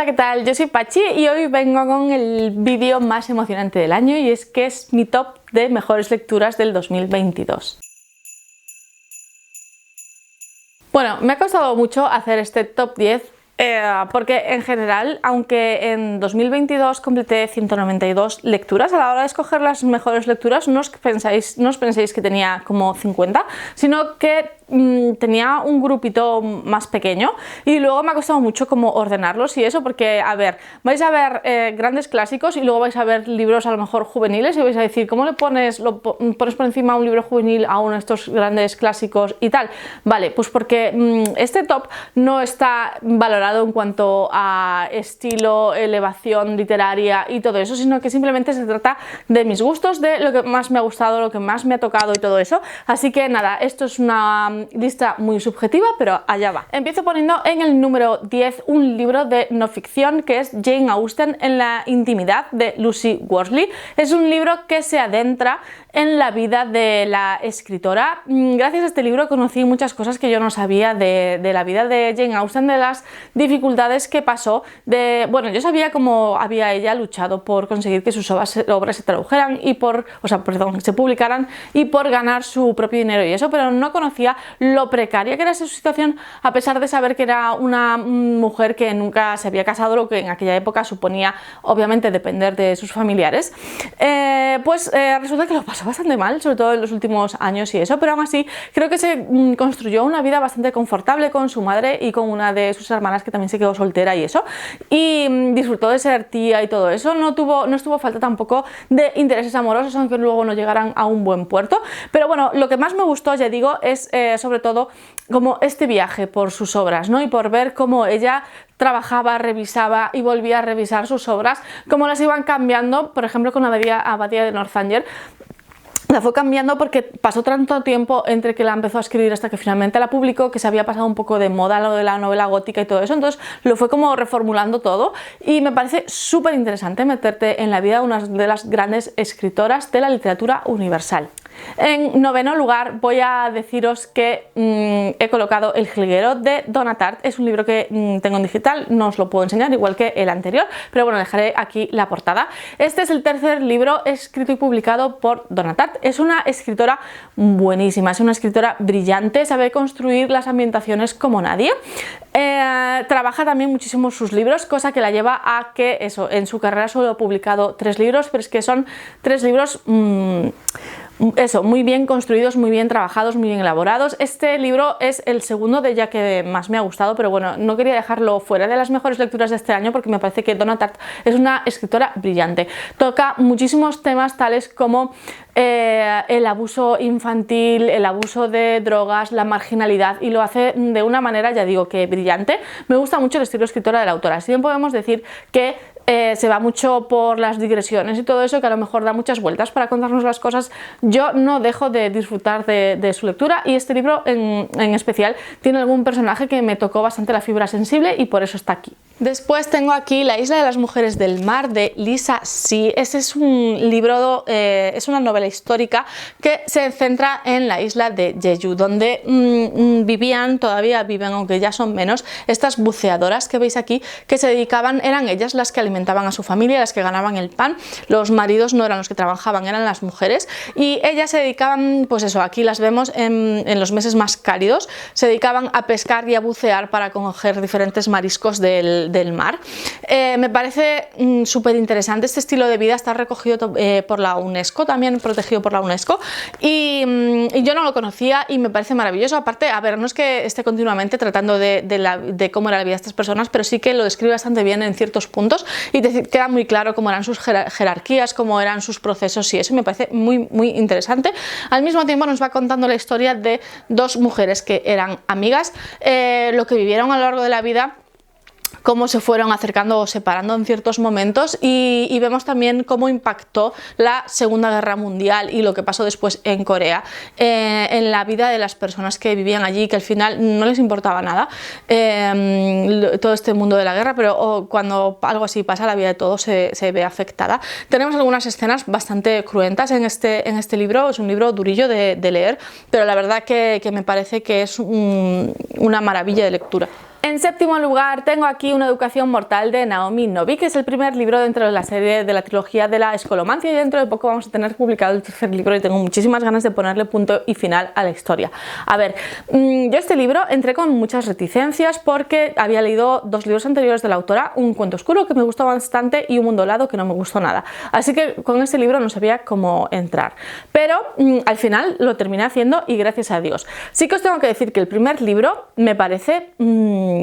Hola, ¿qué tal? Yo soy Pachi y hoy vengo con el vídeo más emocionante del año y es que es mi top de mejores lecturas del 2022. Bueno, me ha costado mucho hacer este top 10 porque en general, aunque en 2022 completé 192 lecturas, a la hora de escoger las mejores lecturas no os penséis que tenía como 50, sino que tenía un grupito más pequeño y luego me ha costado mucho como ordenarlos y eso porque, a ver, vais a ver grandes clásicos y luego vais a ver libros a lo mejor juveniles y vais a decir, ¿cómo le pones por encima un libro juvenil a uno de estos grandes clásicos y tal? Vale, pues porque este top no está valorado en cuanto a estilo, elevación literaria y todo eso, sino que simplemente se trata de mis gustos, de lo que más me ha gustado, lo que más me ha tocado y todo eso. Así que nada, esto es una lista muy subjetiva, pero allá va. Empiezo poniendo en el número 10 un libro de no ficción que es Jane Austen en la intimidad de Lucy Worsley. Es un libro que se adentra en la vida de la escritora. Gracias a este libro conocí muchas cosas que yo no sabía de la vida de Jane Austen, de las dificultades que pasó, bueno, yo sabía cómo había ella luchado por conseguir que sus obras se tradujeran y se publicaran y por ganar su propio dinero y eso, pero no conocía lo precaria que era su situación, a pesar de saber que era una mujer que nunca se había casado, lo que en aquella época suponía obviamente depender de sus familiares. Resulta que lo pasó bastante mal, sobre todo en los últimos años y eso, pero aún así creo que se construyó una vida bastante confortable con su madre y con una de sus hermanas que también se quedó soltera y eso, y disfrutó de ser tía y todo eso. No estuvo falta tampoco de intereses amorosos, aunque luego no llegaran a un buen puerto, pero bueno, lo que más me gustó, ya digo, es sobre todo como este viaje por sus obras, ¿no? Y por ver cómo ella trabajaba, revisaba y volvía a revisar sus obras, cómo las iban cambiando, por ejemplo con la Abadía de Northanger. La fue cambiando porque pasó tanto tiempo entre que la empezó a escribir hasta que finalmente la publicó, que se había pasado un poco de moda lo de la novela gótica y todo eso, entonces lo fue como reformulando todo y me parece súper interesante meterte en la vida de una de las grandes escritoras de la literatura universal. En noveno lugar voy a deciros que he colocado El jilguero de Donna Tartt. Es un libro que tengo en digital, no os lo puedo enseñar igual que el anterior, pero bueno, dejaré aquí la portada. Este es el tercer libro escrito y publicado por Donna Tartt. Es una escritora buenísima, es una escritora brillante, sabe construir las ambientaciones como nadie. Trabaja también muchísimo sus libros, cosa que la lleva a que en su carrera solo ha publicado 3 libros, pero es que son 3 libros muy bien construidos, muy bien trabajados, muy bien elaborados. Este libro es el segundo de ella que más me ha gustado, pero bueno, no quería dejarlo fuera de las mejores lecturas de este año porque me parece que Donna Tartt es una escritora brillante. Toca muchísimos temas tales como el abuso infantil, el abuso de drogas, la marginalidad, y lo hace de una manera, ya digo, que brillante. Me gusta mucho el estilo escritora de la autora. Si bien podemos decir que se va mucho por las digresiones y todo eso, que a lo mejor da muchas vueltas para contarnos las cosas, yo no dejo de disfrutar de su lectura, y este libro en especial tiene algún personaje que me tocó bastante la fibra sensible y por eso está aquí. Después tengo aquí La isla de las mujeres del mar de Lisa See. Este es un libro, es una novela histórica que se centra en la isla de Jeju, donde todavía viven, aunque ya son menos, estas buceadoras que veis aquí, que eran ellas las que alimentaban a su familia, las que ganaban el pan. Los maridos no eran los que trabajaban, eran las mujeres, y ellas se dedicaban, pues eso, aquí las vemos en los meses más cálidos, se dedicaban a pescar y a bucear para coger diferentes mariscos del mar. Me parece súper interesante este estilo de vida. Está recogido por la UNESCO, también protegido por la UNESCO, y yo no lo conocía y me parece maravilloso. Aparte, a ver, no es que esté continuamente tratando de cómo era la vida de estas personas, pero sí que lo describe bastante bien en ciertos puntos y te queda muy claro cómo eran sus jerarquías, cómo eran sus procesos, y eso me parece muy, muy interesante. Al mismo tiempo nos va contando la historia de 2 mujeres que eran amigas, lo que vivieron a lo largo de la vida, cómo se fueron acercando o separando en ciertos momentos, y vemos también cómo impactó la Segunda Guerra Mundial y lo que pasó después en Corea en la vida de las personas que vivían allí, que al final no les importaba nada todo este mundo de la guerra, pero cuando algo así pasa, la vida de todos se ve afectada. Tenemos algunas escenas bastante cruentas en este libro. Es un libro durillo de leer, pero la verdad que me parece que es una maravilla de lectura. En séptimo lugar tengo aquí Una educación mortal de Naomi Novik, que es el primer libro dentro de la serie de la trilogía de la escolomancia, y dentro de poco vamos a tener publicado el tercer libro y tengo muchísimas ganas de ponerle punto y final a la historia. A ver, yo este libro entré con muchas reticencias porque había leído 2 libros anteriores de la autora, Un cuento oscuro que me gustó bastante y Un mundo helado que no me gustó nada, así que con este libro no sabía cómo entrar, pero al final lo terminé haciendo y gracias a Dios. Sí que os tengo que decir que el primer libro me parece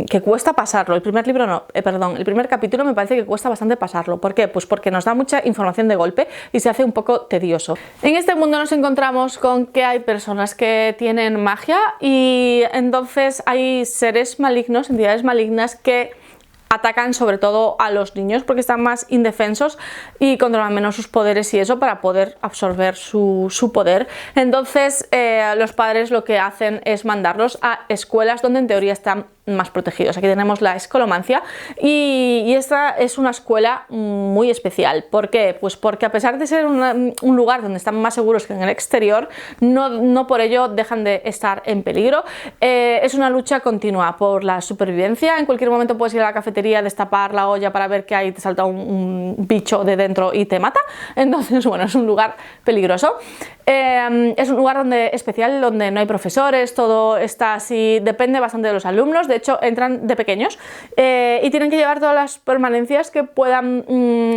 que cuesta pasarlo, el primer capítulo me parece que cuesta bastante pasarlo. ¿Por qué? Pues porque nos da mucha información de golpe y se hace un poco tedioso. En este mundo nos encontramos con que hay personas que tienen magia y entonces hay seres malignos, entidades malignas que atacan sobre todo a los niños porque están más indefensos y controlan menos sus poderes y eso para poder absorber su poder. Entonces los padres lo que hacen es mandarlos a escuelas donde en teoría están más protegidos. Aquí tenemos la escolomancia y esta es una escuela muy especial. ¿Por qué? Pues porque a pesar de ser un lugar donde están más seguros que en el exterior, no por ello dejan de estar en peligro. Es una lucha continua por la supervivencia. En cualquier momento puedes ir a la cafetería, destapar la olla para ver que ahí te salta un bicho de dentro y te mata. Entonces, bueno, es un lugar peligroso. Es un lugar especial donde no hay profesores, todo está así, depende bastante de los alumnos. De hecho, entran de pequeños y tienen que llevar todas las permanencias que puedan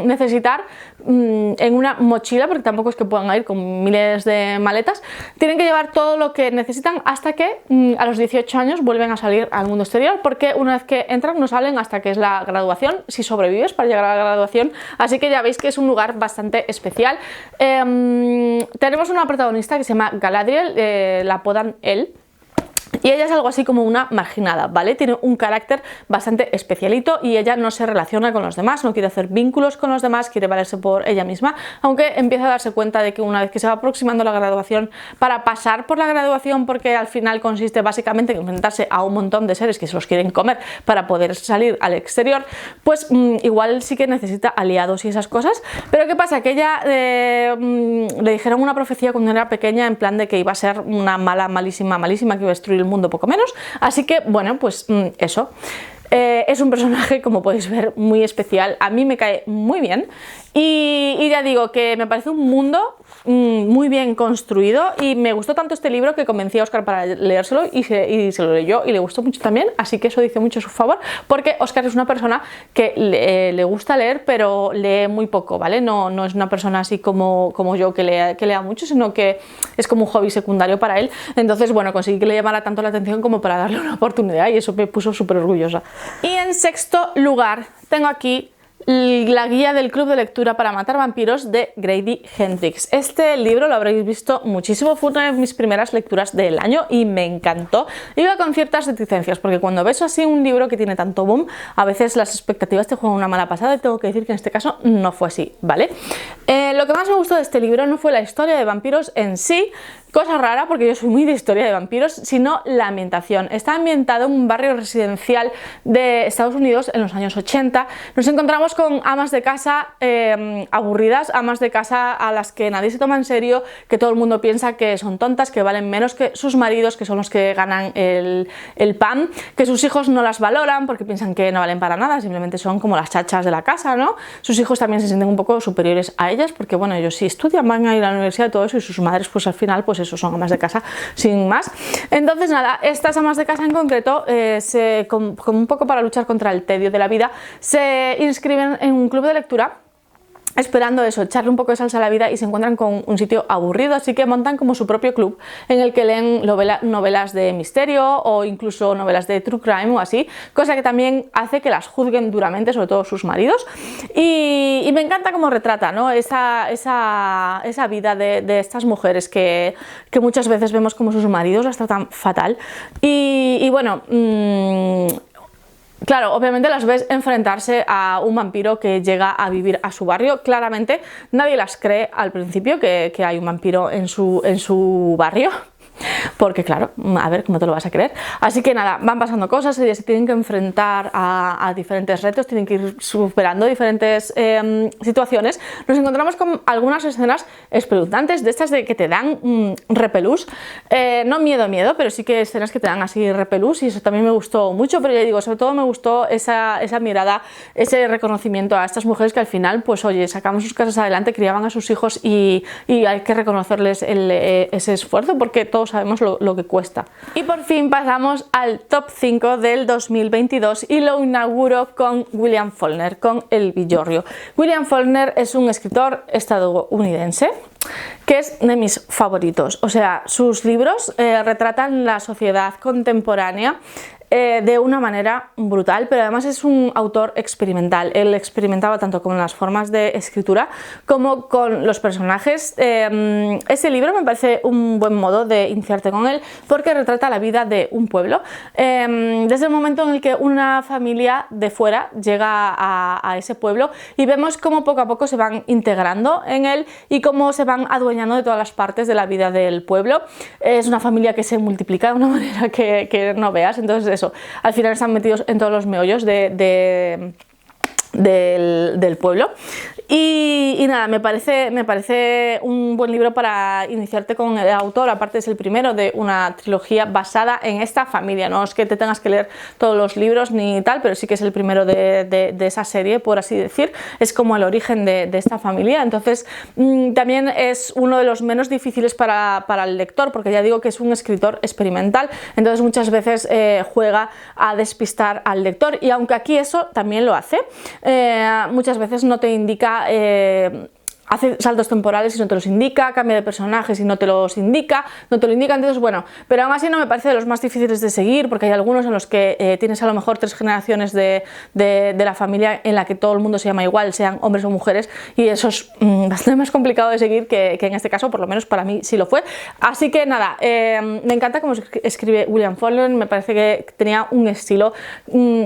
necesitar en una mochila, porque tampoco es que puedan ir con miles de maletas. Tienen que llevar todo lo que necesitan hasta que a los 18 años vuelven a salir al mundo exterior, porque una vez que entran no salen hasta que es la graduación, si sobrevives para llegar a la graduación. Así que ya veis que es un lugar bastante especial. Tenemos una protagonista que se llama Galadriel, la apodan Elle. Y ella es algo así como una marginada, ¿vale? Tiene un carácter bastante especialito y ella no se relaciona con los demás, no quiere hacer vínculos con los demás, quiere valerse por ella misma, aunque empieza a darse cuenta de que una vez que se va aproximando la graduación, para pasar por la graduación, porque al final consiste básicamente en enfrentarse a un montón de seres que se los quieren comer para poder salir al exterior, pues igual sí que necesita aliados y esas cosas. Pero ¿qué pasa? Que ella le dijeron una profecía cuando era pequeña en plan de que iba a ser una malísima, que iba a destruir el mundo poco menos, así que bueno, pues eso. Es un personaje, como podéis ver, muy especial, a mí me cae muy bien y ya digo que me parece un mundo muy bien construido y me gustó tanto este libro que convencí a Óscar para leérselo y se lo leyó y le gustó mucho también, así que eso dice mucho a su favor, porque Óscar es una persona que le gusta leer pero lee muy poco, ¿vale? No es una persona así como yo que lea mucho, sino que es como un hobby secundario para él. Entonces bueno, conseguí que le llamara tanto la atención como para darle una oportunidad y eso me puso súper orgullosa. Y en sexto lugar tengo aquí la guía del club de lectura para matar vampiros de Grady Hendrix. Este libro lo habréis visto muchísimo, fue una de mis primeras lecturas del año y me encantó. Iba con ciertas reticencias porque cuando ves así un libro que tiene tanto boom, a veces las expectativas te juegan una mala pasada y tengo que decir que en este caso no fue así, ¿vale? Lo que más me gustó de este libro no fue la historia de vampiros en sí, cosa rara porque yo soy muy de historia de vampiros, sino la ambientación. Está ambientado en un barrio residencial de Estados Unidos en los años 80. Nos encontramos con amas de casa aburridas, amas de casa a las que nadie se toma en serio, que todo el mundo piensa que son tontas, que valen menos que sus maridos, que son los que ganan el pan, que sus hijos no las valoran porque piensan que no valen para nada, simplemente son como las chachas de la casa, ¿no? Sus hijos también se sienten un poco superiores a ellas porque, bueno, ellos sí estudian, van a ir a la universidad y todo eso, y sus madres pues al final pues eso, son amas de casa sin más. Entonces nada, estas amas de casa en concreto, como un poco para luchar contra el tedio de la vida, se inscriben en un club de lectura esperando eso, echarle un poco de salsa a la vida, y se encuentran con un sitio aburrido, así que montan como su propio club en el que leen novelas de misterio o incluso novelas de true crime o así, cosa que también hace que las juzguen duramente, sobre todo sus maridos, y me encanta cómo retrata, ¿no? esa vida de estas mujeres que muchas veces vemos como sus maridos las tratan fatal y bueno, claro, obviamente las ves enfrentarse a un vampiro que llega a vivir a su barrio. Claramente nadie las cree al principio que hay un vampiro en su barrio. porque claro, a ver cómo te lo vas a creer. Así que nada, van pasando cosas, ellos se tienen que enfrentar a diferentes retos, tienen que ir superando diferentes situaciones. Nos encontramos con algunas escenas espeluznantes, de estas de que te dan repelús, no miedo, pero sí que escenas que te dan así repelús, y eso también me gustó mucho. Pero ya digo, sobre todo me gustó esa mirada, ese reconocimiento a estas mujeres que al final, pues oye, sacaban sus casas adelante, criaban a sus hijos y hay que reconocerles ese esfuerzo, porque todos sabemos lo que cuesta. Y por fin pasamos al top 5 del 2022 y lo inauguro con William Faulkner, con El Villorrio. William Faulkner es un escritor estadounidense que es de mis favoritos. O sea, sus libros retratan la sociedad contemporánea de una manera brutal, pero además es un autor experimental. Él experimentaba tanto con las formas de escritura como con los personajes. Ese libro me parece un buen modo de iniciarte con él, porque retrata la vida de un pueblo, desde el momento en el que una familia de fuera llega a ese pueblo, y vemos cómo poco a poco se van integrando en él y cómo se van adueñando de todas las partes de la vida del pueblo. Es una familia que se multiplica de una manera que no veas. Entonces eso, al final están metidos en todos los meollos del pueblo. Y nada, me parece un buen libro para iniciarte con el autor. Aparte, es el primero de una trilogía basada en esta familia. No es que te tengas que leer todos los libros ni tal, pero sí que es el primero de esa serie, por así decir. Es como el origen de esta familia. Entonces también es uno de los menos difíciles para el lector, porque ya digo que es un escritor experimental. Entonces muchas veces juega a despistar al lector, y aunque aquí eso también lo hace, muchas veces no te indica, hace saltos temporales y no te los indica, cambia de personajes y no te los indica, entonces bueno, pero aún así no me parece de los más difíciles de seguir, porque hay algunos en los que tienes a lo mejor 3 generaciones de la familia en la que todo el mundo se llama igual, sean hombres o mujeres, y eso es bastante más complicado de seguir que en este caso, por lo menos para mí sí lo fue. Así que nada, me encanta cómo escribe William Faulkner, me parece que tenía un estilo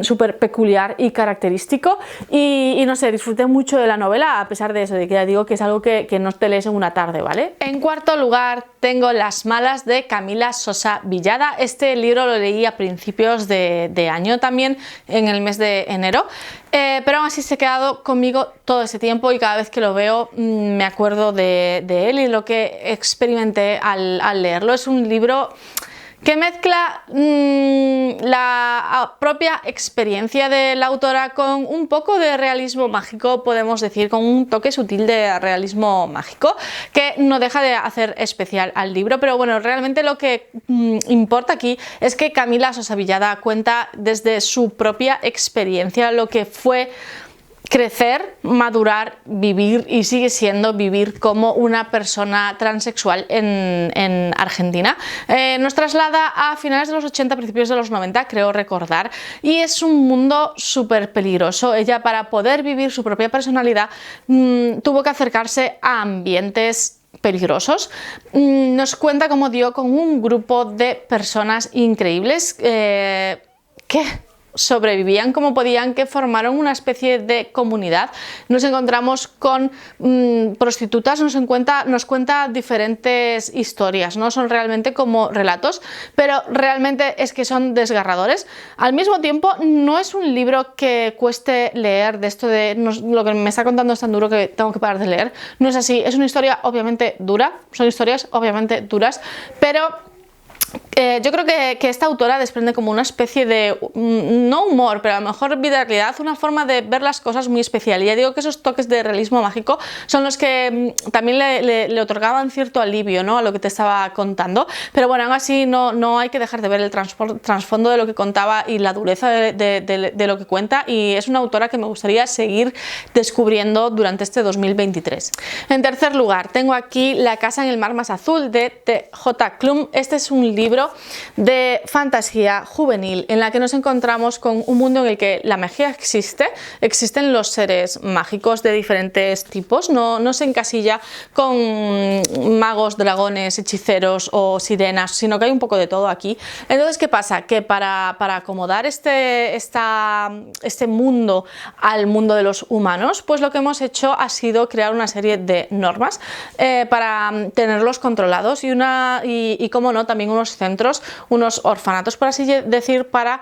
súper peculiar y característico, y no sé, disfruté mucho de la novela, a pesar de eso, de que ya digo que es algo que no te lees en una tarde, ¿vale? En cuarto lugar tengo Las malas, de Camila Sosa Villada. Este libro lo leí a principios de año, también en el mes de enero, pero aún así se ha quedado conmigo todo ese tiempo, y cada vez que lo veo me acuerdo de él y lo que experimenté al leerlo. Es un libro que mezcla la propia experiencia de la autora con un poco de realismo mágico, podemos decir, con un toque sutil de realismo mágico que no deja de hacer especial al libro. Pero bueno, realmente lo que importa aquí es que Camila Sosa Villada cuenta desde su propia experiencia lo que fue crecer, madurar, vivir, y sigue siendo vivir como una persona transexual en Argentina. Nos traslada a finales de los 80, principios de los 90, creo recordar, y es un mundo súper peligroso. Ella, para poder vivir su propia personalidad, tuvo que acercarse a ambientes peligrosos. Nos cuenta cómo dio con un grupo de personas increíbles que sobrevivían como podían, que formaron una especie de comunidad. Nos encontramos con prostitutas, nos cuenta diferentes historias, no son realmente como relatos, pero realmente es que son desgarradores. Al mismo tiempo, no es un libro que cueste leer, de esto de lo que me está contando es tan duro que tengo que parar de leer. No es así, es una historia obviamente dura, son historias obviamente duras, pero yo creo que esta autora desprende como una especie de, no humor, pero a lo mejor realidad, una forma de ver las cosas muy especial. Y ya digo que esos toques de realismo mágico son los que también le otorgaban cierto alivio, ¿no?, a lo que te estaba contando. Pero bueno, aún así no hay que dejar de ver el trasfondo de lo que contaba y la dureza de lo que cuenta, y es una autora que me gustaría seguir descubriendo durante este 2023. En tercer lugar tengo aquí La casa en el mar más azul, de T.J. Klum. Este es un libro de fantasía juvenil en la que nos encontramos con un mundo en el que la magia existe, existen los seres mágicos de diferentes tipos, no se encasilla con magos, dragones, hechiceros o sirenas, sino que hay un poco de todo aquí. Entonces, ¿qué pasa? Que para acomodar este mundo al mundo de los humanos, pues lo que hemos hecho ha sido crear una serie de normas para tenerlos controlados y cómo no, también unos centros, unos orfanatos, por así decir, para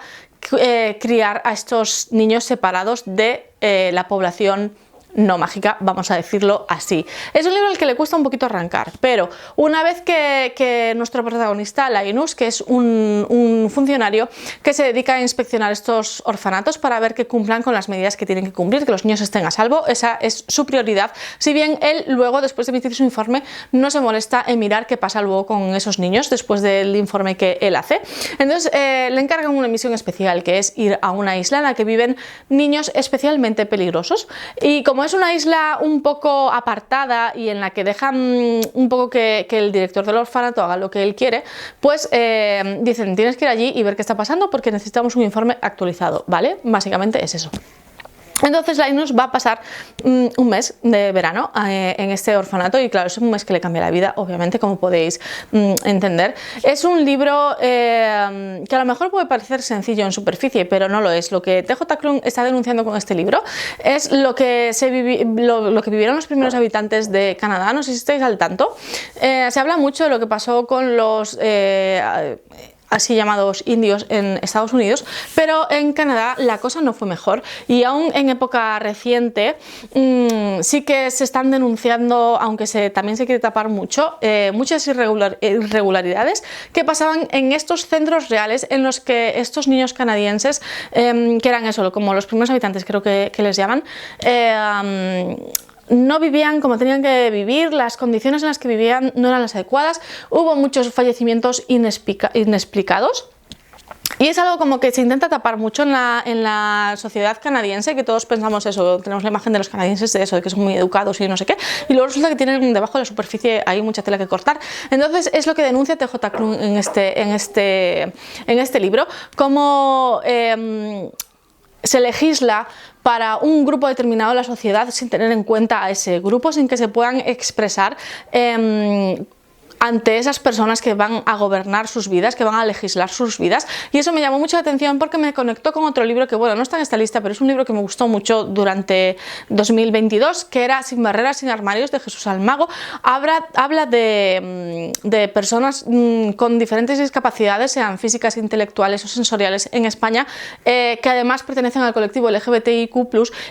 criar a estos niños separados de la población no mágica, vamos a decirlo así. Es un libro al que le cuesta un poquito arrancar, pero una vez que nuestro protagonista, Linus, que es un funcionario que se dedica a inspeccionar estos orfanatos para ver que cumplan con las medidas que tienen que cumplir, que los niños estén a salvo, esa es su prioridad, si bien él luego, después de emitir su informe, no se molesta en mirar qué pasa luego con esos niños después del informe que él hace. Entonces le encargan una misión especial, que es ir a una isla en la que viven niños especialmente peligrosos, y como es una isla un poco apartada y en la que dejan un poco que el director del orfanato haga lo que él quiere, pues dicen, tienes que ir allí y ver qué está pasando porque necesitamos un informe actualizado, ¿vale? Básicamente es eso. Entonces Linus va a pasar un mes de verano en este orfanato y claro, es un mes que le cambia la vida, obviamente, como podéis entender. Es un libro que a lo mejor puede parecer sencillo en superficie, pero no lo es. Lo que TJ Klune está denunciando con este libro es lo que vivieron los primeros habitantes de Canadá. No sé si estáis al tanto. Se habla mucho de lo que pasó con los así llamados indios en Estados Unidos, pero en Canadá la cosa no fue mejor y aún en época reciente sí que se están denunciando, aunque también se quiere tapar mucho, muchas irregularidades que pasaban en estos centros reales en los que estos niños canadienses, que eran eso, como los primeros habitantes creo que les llaman, no vivían como tenían que vivir, las condiciones en las que vivían no eran las adecuadas, hubo muchos fallecimientos inexplicados. Y es algo como que se intenta tapar mucho en la sociedad canadiense, que todos pensamos eso, tenemos la imagen de los canadienses de eso, de que son muy educados y no sé qué, y luego resulta que tienen debajo de la superficie hay mucha tela que cortar. Entonces es lo que denuncia TJ Klune en este libro, cómo se legisla para un grupo determinado de la sociedad sin tener en cuenta a ese grupo, sin que se puedan expresar ante esas personas que van a gobernar sus vidas, que van a legislar sus vidas, y eso me llamó mucho la atención porque me conectó con otro libro que, bueno, no está en esta lista, pero es un libro que me gustó mucho durante 2022, que era Sin barreras, sin armarios, de Jesús Almago. Habla de personas con diferentes discapacidades, sean físicas, intelectuales o sensoriales en España, que además pertenecen al colectivo LGBTIQ+,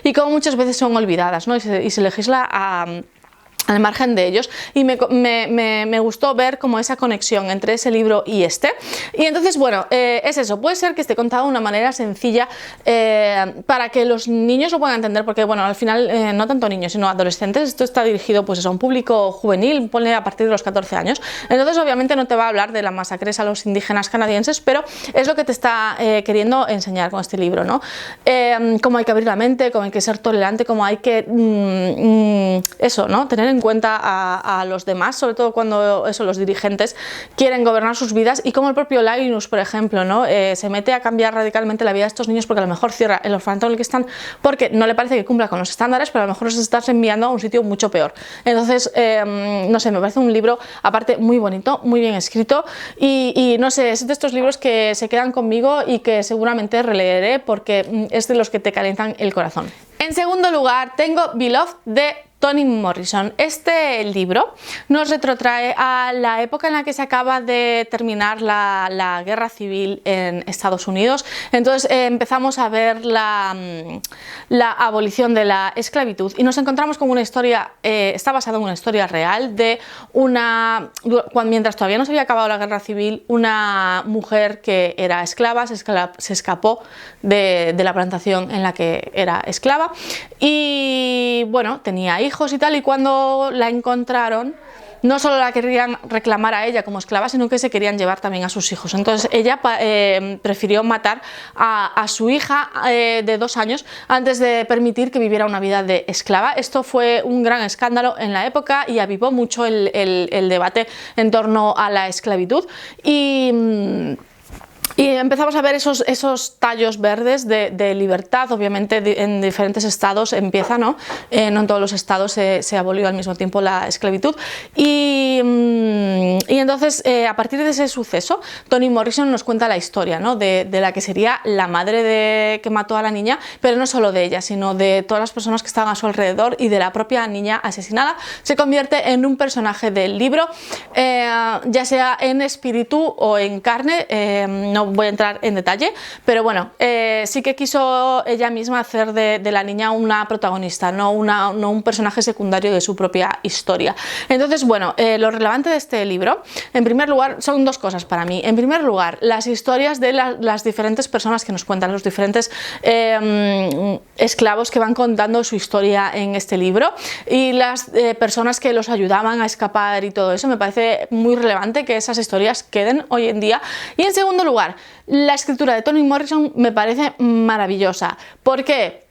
y como muchas veces son olvidadas, ¿no? y se legisla al margen de ellos, y me gustó ver como esa conexión entre ese libro y este. Y entonces, bueno, es eso, puede ser que esté contado de una manera sencilla para que los niños lo puedan entender, porque bueno, al final no tanto niños sino adolescentes, esto está dirigido pues eso, a un público juvenil, ponle a partir de los 14 años, entonces obviamente no te va a hablar de las masacres a los indígenas canadienses, pero es lo que te está queriendo enseñar con este libro, ¿no? Cómo hay que abrir la mente, cómo hay que ser tolerante, cómo hay que eso, ¿no? Tener en cuenta a los demás, sobre todo cuando los dirigentes quieren gobernar sus vidas, y como el propio Linus, por ejemplo, ¿no? Se mete a cambiar radicalmente la vida de estos niños porque a lo mejor cierra el orfanato en el que están porque no le parece que cumpla con los estándares, pero a lo mejor los estás enviando a un sitio mucho peor. Entonces, no sé, me parece un libro aparte muy bonito, muy bien escrito, y no sé, es de estos libros que se quedan conmigo y que seguramente releeré porque es de los que te calientan el corazón. En segundo lugar tengo Beloved de Toni Morrison. Este libro nos retrotrae a la época en la que se acaba de terminar la guerra civil en Estados Unidos. Entonces empezamos a ver la abolición de la esclavitud y nos encontramos con una historia, está basada en una historia real de mientras todavía no se había acabado la guerra civil, una mujer que era esclava, se escapó de la plantación en la que era esclava y bueno, tenía hijos, hijos y tal, y cuando la encontraron, no solo la querían reclamar a ella como esclava, sino que se querían llevar también a sus hijos. Entonces ella prefirió matar a su hija de 2 años antes de permitir que viviera una vida de esclava. Esto fue un gran escándalo en la época y avivó mucho el debate en torno a la esclavitud. Y empezamos a ver esos tallos verdes de libertad. Obviamente en diferentes estados empieza, ¿no? No en todos los estados se abolió al mismo tiempo la esclavitud. Y entonces, a partir de ese suceso, Toni Morrison nos cuenta la historia, ¿no? de la que sería la madre que mató a la niña, pero no solo de ella, sino de todas las personas que estaban a su alrededor y de la propia niña asesinada. Se convierte en un personaje del libro, ya sea en espíritu o en carne. No voy a entrar en detalle, pero bueno, sí que quiso ella misma hacer de la niña una protagonista, no un personaje secundario de su propia historia. Entonces, bueno, lo relevante de este libro, en primer lugar, son 2 cosas para mí. En primer lugar, las historias de las diferentes personas que nos cuentan, los diferentes esclavos que van contando su historia en este libro, y las personas que los ayudaban a escapar y todo eso. Me parece muy relevante que esas historias queden hoy en día. Y en segundo lugar, la escritura de Toni Morrison me parece maravillosa. ¿Por qué?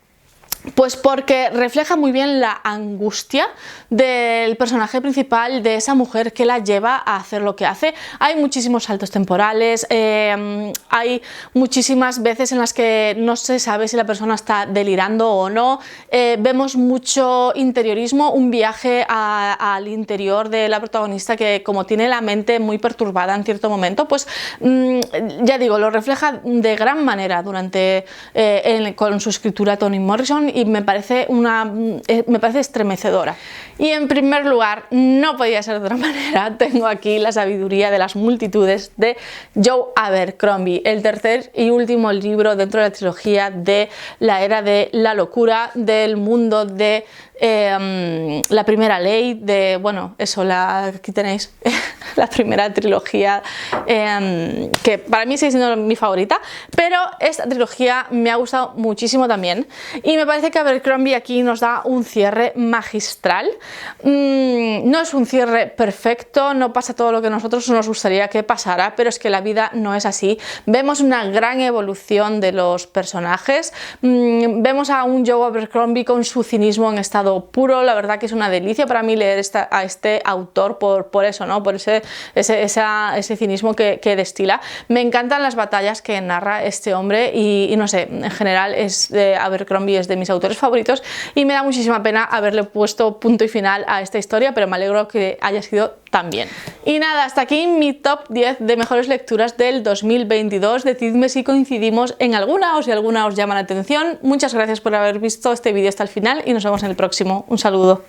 Pues porque refleja muy bien la angustia del personaje principal, de esa mujer que la lleva a hacer lo que hace. Hay muchísimos saltos temporales, hay muchísimas veces en las que no se sabe si la persona está delirando o no. Vemos mucho interiorismo, un viaje al interior de la protagonista que, como tiene la mente muy perturbada en cierto momento, pues ya digo, lo refleja de gran manera con su escritura Toni Morrison, y me parece estremecedora. Y en primer lugar, no podía ser de otra manera, tengo aquí La sabiduría de las multitudes de Joe Abercrombie, el tercer y último libro dentro de la trilogía de la era de la locura, del mundo de la primera ley, bueno, eso, aquí tenéis la primera trilogía, que para mí sigue siendo mi favorita, pero esta trilogía me ha gustado muchísimo también, y me parece que Abercrombie aquí nos da un cierre magistral. No es un cierre perfecto, no pasa todo lo que a nosotros nos gustaría que pasara, pero es que la vida no es así. Vemos una gran evolución de los personajes, vemos a un Joe Abercrombie con su cinismo en estado puro. La verdad que es una delicia para mí leer a este autor por eso, ¿no? Por ese cinismo que destila. Me encantan las batallas que narra este hombre y no sé, en general Abercrombie es de mis autores favoritos, y me da muchísima pena haberle puesto punto y final a esta historia, pero me alegro que haya sido tan bien. Y nada, hasta aquí mi top 10 de mejores lecturas del 2022. Decidme si coincidimos en alguna o si alguna os llama la atención. Muchas gracias por haber visto este vídeo hasta el final y nos vemos en el próximo. Un saludo.